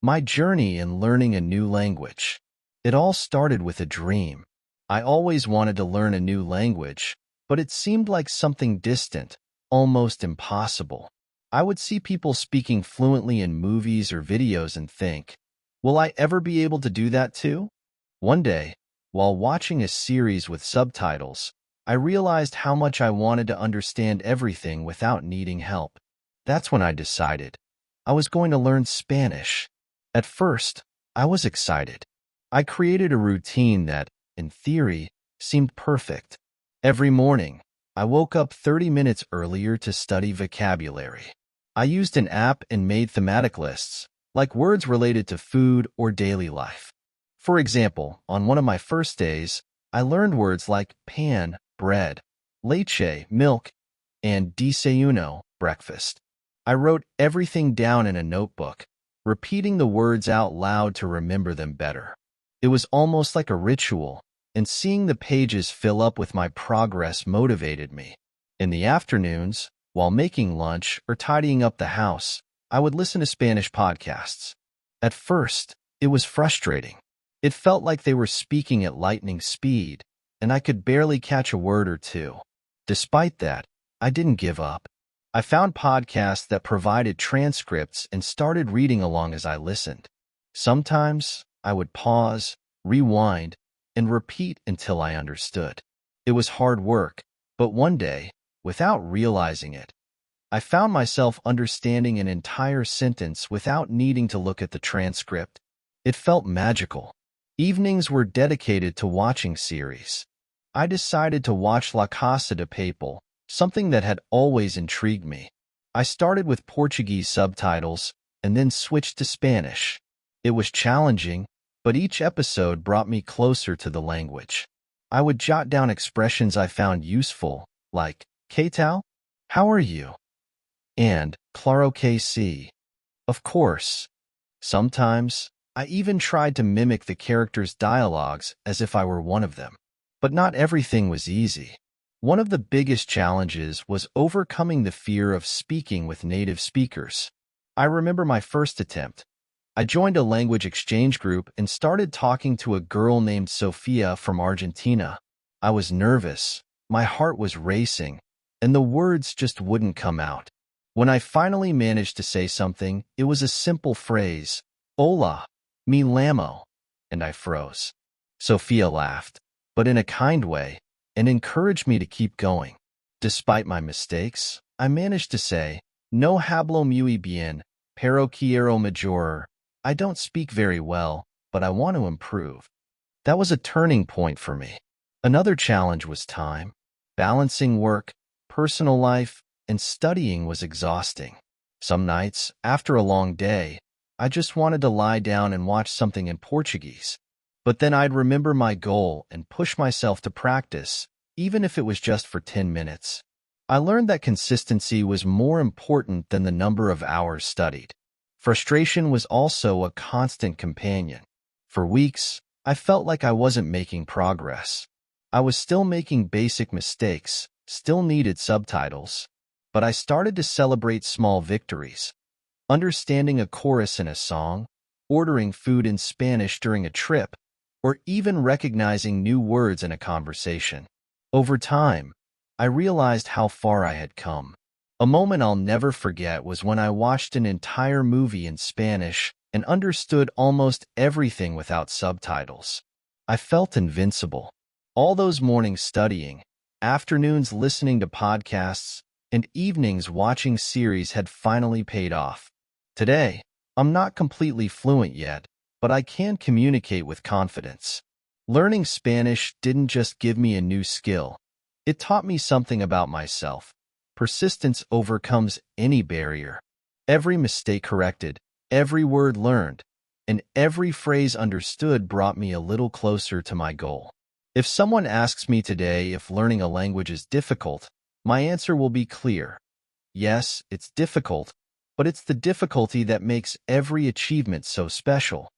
My journey in learning a new language. It all started with a dream. I always wanted to learn a new language, but it seemed like something distant, almost impossible. I would see people speaking fluently in movies or videos and think, will I ever be able to do that too? One day, while watching a series with subtitles, I realized how much I wanted to understand everything without needing help. That's when I decided I was going to learn Spanish. At first, I was excited. I created a routine that, in theory, seemed perfect. Every morning, I woke up 30 minutes earlier to study vocabulary. I used an app and made thematic lists, like words related to food or daily life. For example, on one of my first days, I learned words like pan, bread, leche, milk, and desayuno, breakfast. I wrote everything down in a notebook, repeating the words out loud to remember them better. It was almost like a ritual, and seeing the pages fill up with my progress motivated me. In the afternoons, while making lunch or tidying up the house, I would listen to Spanish podcasts. At first, it was frustrating. It felt like they were speaking at lightning speed, and I could barely catch a word or two. Despite that, I didn't give up. I found podcasts that provided transcripts and started reading along as I listened. Sometimes, I would pause, rewind, and repeat until I understood. It was hard work, but one day, without realizing it, I found myself understanding an entire sentence without needing to look at the transcript. It felt magical. Evenings were dedicated to watching series. I decided to watch La Casa de Papel, something that had always intrigued me. I started with Portuguese subtitles and then switched to Spanish. It was challenging, but each episode brought me closer to the language. I would jot down expressions I found useful, like, ¿Qué tal? How are you? And, claro que sí. Of course. Sometimes, I even tried to mimic the characters' dialogues as if I were one of them. But not everything was easy. One of the biggest challenges was overcoming the fear of speaking with native speakers. I remember my first attempt. I joined a language exchange group and started talking to a girl named Sofia from Argentina. I was nervous, my heart was racing, and the words just wouldn't come out. When I finally managed to say something, it was a simple phrase, Hola, me llamo, and I froze. Sofia laughed, but in a kind way, and encouraged me to keep going. Despite my mistakes, I managed to say, No hablo muy bien, pero quiero mejorar. I don't speak very well, but I want to improve. That was a turning point for me. Another challenge was time. Balancing work, personal life, and studying was exhausting. Some nights, after a long day, I just wanted to lie down and watch something in Portuguese. But then I'd remember my goal and push myself to practice, even if it was just for 10 minutes. I learned that consistency was more important than the number of hours studied. Frustration was also a constant companion. For weeks, I felt like I wasn't making progress. I was still making basic mistakes, still needed subtitles, but I started to celebrate small victories. Understanding a chorus in a song, ordering food in Spanish during a trip, or even recognizing new words in a conversation. Over time, I realized how far I had come. A moment I'll never forget was when I watched an entire movie in Spanish and understood almost everything without subtitles. I felt invincible. All those mornings studying, afternoons listening to podcasts, and evenings watching series had finally paid off. Today, I'm not completely fluent yet, but I can communicate with confidence. Learning Spanish didn't just give me a new skill. It taught me something about myself. Persistence overcomes any barrier. Every mistake corrected, every word learned, and every phrase understood brought me a little closer to my goal. If someone asks me today if learning a language is difficult, my answer will be clear. Yes, it's difficult, but it's the difficulty that makes every achievement so special.